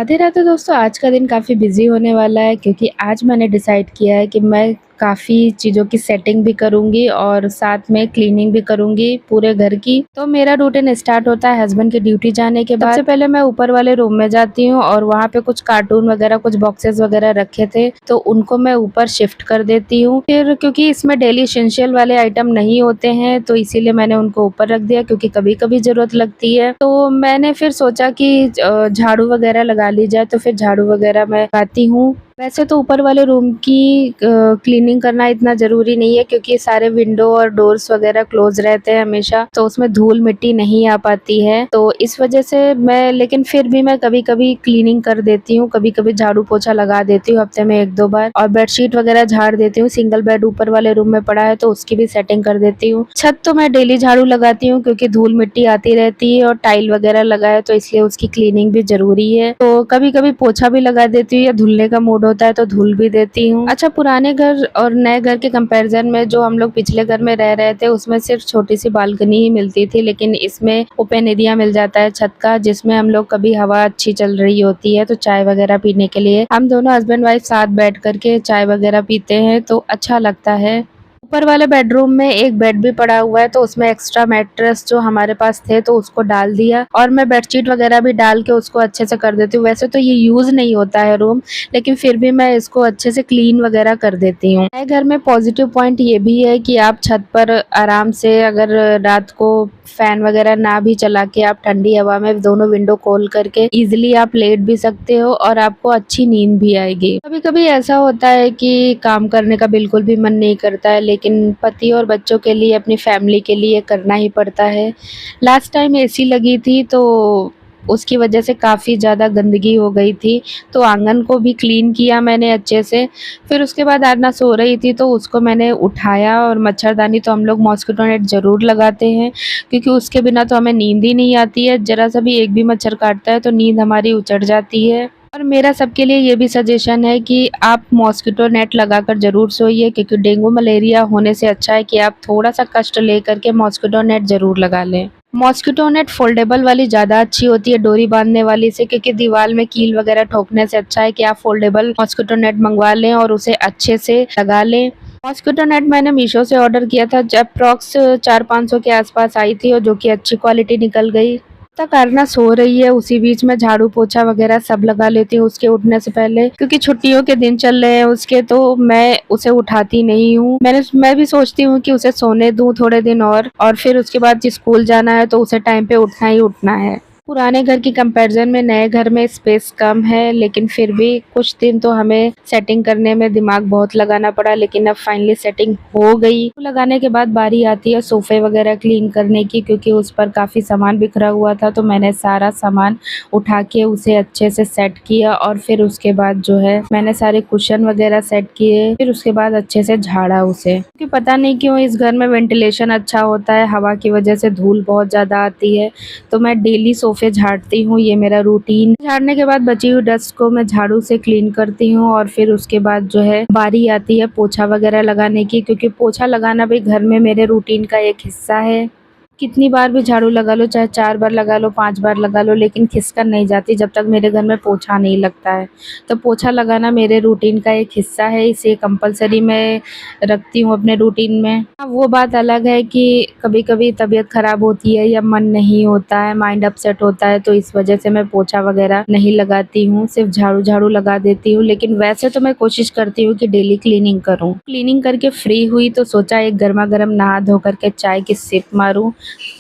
राधे राधे दोस्तों, आज का दिन काफ़ी बिज़ी होने वाला है क्योंकि आज मैंने डिसाइड किया है कि मैं काफ़ी चीज़ों की सेटिंग भी करूँगी और साथ में क्लीनिंग भी करूँगी पूरे घर की। तो मेरा रूटीन स्टार्ट होता है हस्बैंड की ड्यूटी जाने के बाद। सबसे पहले मैं ऊपर वाले रूम में जाती हूँ और वहाँ पे कुछ कार्टून वगैरह, कुछ बॉक्सेस वगैरह रखे थे, तो उनको मैं ऊपर शिफ्ट कर देती हूँ। फिर क्योंकि इसमें डेली एसेंशियल वाले आइटम नहीं होते हैं, तो इसीलिए मैंने उनको ऊपर रख दिया क्योंकि कभी-कभी ज़रूरत लगती है। तो मैंने फिर सोचा कि झाड़ू वगैरह लगा ली जाए, तो फिर झाड़ू वगैरह मैं लगाती हूँ। वैसे तो ऊपर वाले रूम की क्लीनिंग करना इतना ज़रूरी नहीं है क्योंकि सारे विंडो और डोर्स वगैरह क्लोज़ रहते हैं हमेशा, तो उसमें धूल-मिट्टी नहीं आ पाती है। तो इस वज़ह से लेकिन फिर भी मैं कभी-कभी क्लीनिंग कर देती हूँ, कभी-कभी झाड़ू-पोछा लगा देती हूँ हफ्ते में 1-2 बार, और बेडशीट वगैरह झाड़ देती हूँ। सिंगल बेड ऊपर वाले रूम में पड़ा है तो उसकी भी सेटिंग कर देती हूँ। छत तो मैं डेली झाड़ू लगाती हूँ क्योंकि धूल-मिट्टी आती रहती है और टाइल वगैरह लगा है, तो इसलिए उसकी क्लीनिंग भी ज़रूरी है। तो कभी-कभी पोछा भी लगा देती हूँ या धुलने का मूड होता है तो धुल भी देती हूँ। अच्छा, पुराने घर और नए घर के कंपैरिजन में जो हम लोग पिछले घर में रह रहे थे उसमें सिर्फ छोटी-सी बालकनी ही मिलती थी, लेकिन इसमें ओपन एरिया मिल जाता है छत का, जिसमें हम लोग कभी हवा अच्छी चल रही होती है तो चाय वगैरह पीने के लिए हम दोनों हस्बैंड वाइफ साथ बैठ कर के चाय वगैरह पीते हैं, तो अच्छा लगता है। ऊपर वाले बेडरूम में एक बेड भी पड़ा हुआ है, तो उसमें एक्स्ट्रा मैट्रेस जो हमारे पास थे तो उसको डाल दिया, और मैं बेडशीट वगैरह भी डाल के उसको अच्छे से कर देती हूँ। वैसे तो ये यूज़ नहीं होता है रूम, लेकिन फिर भी मैं इसको अच्छे से क्लीन वगैरह कर देती हूँ। नए घर में पॉजिटिव पॉइंट ये भी है कि आप छत पर आराम से, अगर रात को फैन वगैरह ना भी चला के आप ठंडी हवा में दोनों विंडो खोल करके इजीली आप लेट भी सकते हो और आपको अच्छी नींद भी आएगी। कभी-कभी ऐसा होता है कि काम करने का बिल्कुल भी मन नहीं करता है, लेकिन पति और बच्चों के लिए, अपनी फैमिली के लिए करना ही पड़ता है। लास्ट टाइम एसी लगी थी तो उसकी वजह से काफ़ी ज़्यादा गंदगी हो गई थी, तो आंगन को भी क्लीन किया मैंने अच्छे से। फिर उसके बाद आरना सो रही थी तो उसको मैंने उठाया, और मच्छरदानी तो हम लोग मॉस्किटो नेट ज़रूर लगाते हैं क्योंकि उसके बिना तो हमें नींद ही नहीं आती है। ज़रा सा भी एक भी मच्छर काटता है तो नींद हमारी उचट जाती है। और मेरा सबके लिए ये भी सजेशन है कि आप मॉस्किटो नेट लगाकर ज़रूर सोइए, क्योंकि डेंगू मलेरिया होने से अच्छा है कि आप थोड़ा-सा कष्ट लेकर के मॉस्किटो नेट ज़रूर लगा लें। मॉस्किटो नेट फोल्डेबल वाली ज़्यादा अच्छी होती है डोरी बांधने वाली से, क्योंकि दीवार में कील वगैरह ठोकने से अच्छा है कि आप फोल्डेबल मॉस्किटो नेट मंगवा लें और उसे अच्छे से लगा लें। मॉस्किटो नेट मैंने मीशो से ऑर्डर किया था, जब अप्रॉक्स 400-500 के आसपास आई थी और जो कि अच्छी क्वालिटी निकल गई। तक अरना सो रही है, उसी बीच में झाड़ू पोछा वगैरह सब लगा लेती हूँ उसके उठने से पहले, क्योंकि छुट्टियों के दिन चल रहे हैं उसके, तो मैं उसे उठाती नहीं हूँ। मैं भी सोचती हूँ कि उसे सोने दूँ थोड़े दिन और फिर उसके बाद स्कूल जाना है तो उसे टाइम पे उठना ही उठना है। पुराने घर की कंपैरिजन में नए घर में स्पेस कम है, लेकिन फिर भी कुछ दिन तो हमें सेटिंग करने में दिमाग बहुत लगाना पड़ा, लेकिन अब फाइनली सेटिंग हो गई। लगाने के बाद बारी आती है सोफे वगैरह क्लीन करने की, क्योंकि उस पर काफ़ी सामान बिखरा हुआ था, तो मैंने सारा सामान उठा के उसे अच्छे से सेट किया, और फिर उसके बाद जो है मैंने सारे कुशन वगैरह सेट किए, फिर उसके बाद अच्छे से झाड़ा उसे, क्योंकि पता नहीं क्यों इस घर में वेंटिलेशन अच्छा होता है, हवा की वजह से धूल बहुत ज़्यादा आती है, तो मैं डेली सोफे झाड़ती हूँ, ये मेरा रूटीन। झाड़ने के बाद बची हुई डस्ट को मैं झाड़ू से क्लीन करती हूँ, और फिर उसके बाद जो है बारी आती है पोछा वगैरह लगाने की, क्योंकि पोछा लगाना भी घर में मेरे रूटीन का एक हिस्सा है। कितनी बार भी झाड़ू लगा लो, चाहे 4 बार लगा लो, 5 बार लगा लो, लेकिन खिसकन नहीं जाती जब तक मेरे घर में पोछा नहीं लगता है। तो पोछा लगाना मेरे रूटीन का एक हिस्सा है, इसे कंपल्सरी मैं रखती हूँ अपने रूटीन में। हाँ, वो बात अलग है कि कभी-कभी तबीयत ख़राब होती है या मन नहीं होता है, माइंड अपसेट होता है, तो इस वजह से मैं पोछा वगैरह नहीं लगाती हूँ, सिर्फ झाड़ू लगा देती हूँ। लेकिन वैसे तो मैं कोशिश करती हूँ कि डेली क्लीनिंग करूँ। क्लीनिंग करके फ्री हुई तो सोचा एक गरमा-गरम नहा धो करके चाय की सिप मारूँ।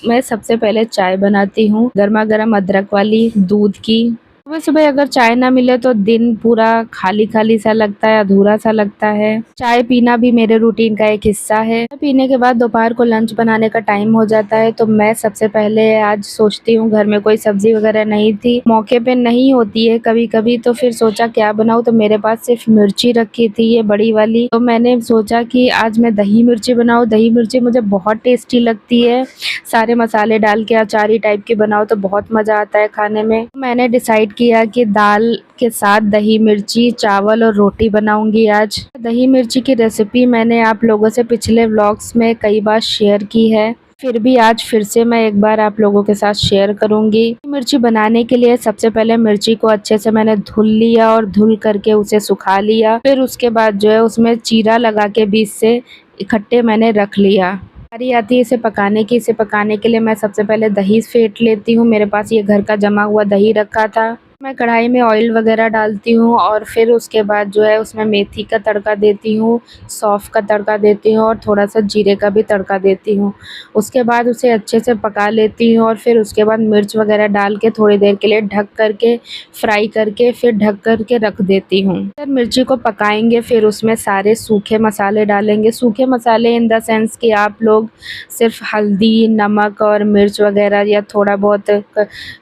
मैं सबसे पहले चाय बनाती हूँ, गरमा-गरम अदरक वाली दूध की। सुबह-सुबह अगर चाय ना मिले तो दिन पूरा खाली-खाली सा लगता है, अधूरा सा लगता है। चाय पीना भी मेरे रूटीन का एक हिस्सा है। चाय पीने के बाद दोपहर को लंच बनाने का टाइम हो जाता है, तो मैं सबसे पहले आज सोचती हूँ, घर में कोई सब्जी वगैरह नहीं थी, मौके पे नहीं होती है कभी-कभी, तो फिर सोचा क्या बनाऊँ, तो मेरे पास सिर्फ मिर्ची रखी थी ये बड़ी वाली, तो मैंने सोचा कि आज मैं दही मिर्ची बनाऊँ। दही मिर्ची मुझे बहुत टेस्टी लगती है, सारे मसाले डाल के अचारी टाइप की बनाओ तो बहुत मज़ा आता है खाने में। मैंने डिसाइड किया कि दाल के साथ दही मिर्ची, चावल और रोटी बनाऊंगी आज। दही मिर्ची की रेसिपी मैंने आप लोगों से पिछले व्लॉग्स में कई बार शेयर की है। फिर भी आज फिर से मैं एक बार आप लोगों के साथ शेयर करूंगी। मिर्ची बनाने के लिए सबसे पहले मिर्ची को अच्छे से मैंने धुल लिया और धुल करके उसे सुखा लिया। फिर उसके बाद जो है उसमें चीरा लगा के बीच से इकट्ठे मैंने रख लिया। बारी आती है इसे पकाने की। इसे पकाने के लिए मैं सबसे पहले दही फेंट लेती हूँ। मेरे पास ये घर का जमा हुआ दही रखा था। मैं कढ़ाई में ऑयल वगैरह डालती हूँ और फिर उसके बाद जो है उसमें मेथी का तड़का देती हूँ, सौंफ का तड़का देती हूँ और थोड़ा सा जीरे का भी तड़का देती हूँ। उसके बाद उसे अच्छे से पका लेती हूँ और फिर उसके बाद मिर्च वगैरह डाल के थोड़ी देर के लिए ढक करके फ्राई करके फिर ढक करके रख देती हूँ। फिर मिर्ची को पकाएंगे, फिर उसमें सारे सूखे मसाले डालेंगे। सूखे मसाले इन द सेंस कि आप लोग सिर्फ हल्दी, नमक और मिर्च वगैरह या थोड़ा बहुत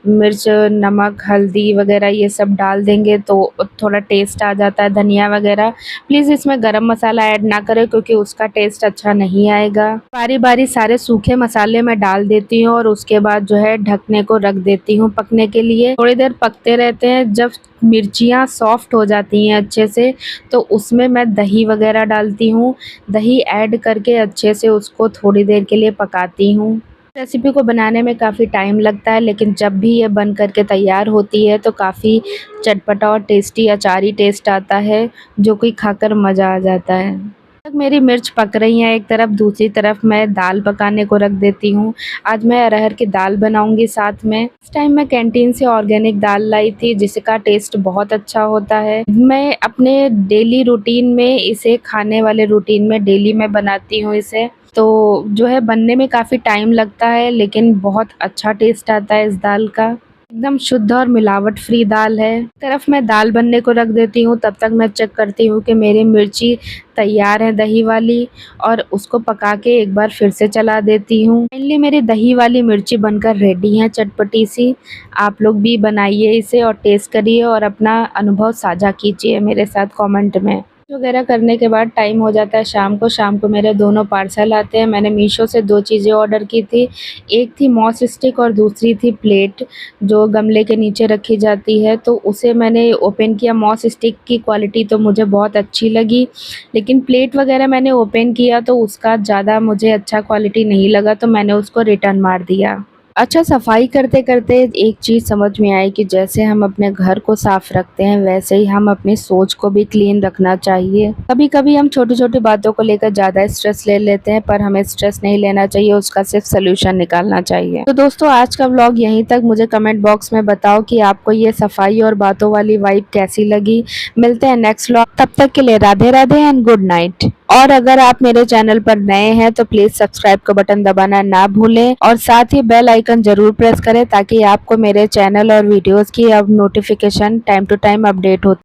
मिर्च, नमक, हल्दी वगैरह ये सब डाल देंगे तो थोड़ा टेस्ट आ जाता है। धनिया वगैरह प्लीज़ इसमें गरम मसाला ऐड ना करें क्योंकि उसका टेस्ट अच्छा नहीं आएगा। बारी बारी सारे सूखे मसाले मैं डाल देती हूँ और उसके बाद जो है ढकने को रख देती हूँ पकने के लिए। थोड़ी देर पकते रहते हैं। जब मिर्चियाँ सॉफ्ट हो जाती हैं अच्छे से तो उसमें मैं दही वगैरह डालती हूँ। दही ऐड करके अच्छे से उसको थोड़ी देर के लिए पकाती हूँ। रेसिपी को बनाने में काफ़ी टाइम लगता है, लेकिन जब भी ये बन करके तैयार होती है तो काफ़ी चटपटा और टेस्टी अचारी टेस्ट आता है, जो कि खाकर मज़ा आ जाता है। तक मेरी मिर्च पक रही हैं एक तरफ, दूसरी तरफ मैं दाल पकाने को रख देती हूँ। आज मैं अरहर की दाल बनाऊंगी साथ में। इस टाइम मैं कैंटीन से ऑर्गेनिक दाल लाई थी जिसका टेस्ट बहुत अच्छा होता है। मैं अपने डेली रूटीन में इसे खाने वाले रूटीन में डेली मैं बनाती हूँ इसे। तो जो है बनने में काफ़ी टाइम लगता है लेकिन बहुत अच्छा टेस्ट आता है इस दाल का। एकदम शुद्ध और मिलावट फ्री दाल है। एक तरफ मैं दाल बनने को रख देती हूँ, तब तक मैं चेक करती हूँ कि मेरी मिर्ची तैयार है दही वाली, और उसको पका के एक बार फिर से चला देती हूँ। फाइनली मेरी दही वाली मिर्ची बनकर रेडी है चटपटी सी। आप लोग भी बनाइए इसे और टेस्ट करिए और अपना अनुभव साझा कीजिए मेरे साथ कमेंट में। वगैरह करने के बाद टाइम हो जाता है शाम को। शाम को मेरे दोनों पार्सल आते हैं। मैंने मीशो से 2 चीज़ें ऑर्डर की थी। एक थी मॉस स्टिक और दूसरी थी प्लेट जो गमले के नीचे रखी जाती है। तो उसे मैंने ओपन किया। मॉस स्टिक की क्वालिटी तो मुझे बहुत अच्छी लगी, लेकिन प्लेट वगैरह मैंने ओपन किया तो उसका ज़्यादा मुझे अच्छा क्वालिटी नहीं लगा, तो मैंने उसको रिटर्न मार दिया। अच्छा, सफाई करते करते एक चीज़ समझ में आई कि जैसे हम अपने घर को साफ रखते हैं वैसे ही हम अपनी सोच को भी क्लीन रखना चाहिए। कभी कभी हम छोटी छोटी बातों को लेकर ज़्यादा स्ट्रेस ले लेते हैं, पर हमें स्ट्रेस नहीं लेना चाहिए, उसका सिर्फ सोल्यूशन निकालना चाहिए। तो दोस्तों आज का व्लॉग यहीं तक। मुझे कमेंट बॉक्स में बताओ कि आपको ये सफाई और बातों वाली वाइब कैसी लगी। मिलते हैं नेक्स्ट व्लॉग, तब तक के लिए Radhe Radhe and good night. और अगर आप मेरे चैनल पर नए हैं तो प्लीज सब्सक्राइब का बटन दबाना ना भूलें और साथ ही बेल आइकन जरूर प्रेस करें ताकि आपको मेरे चैनल और वीडियोस की अब notification time to time update हो।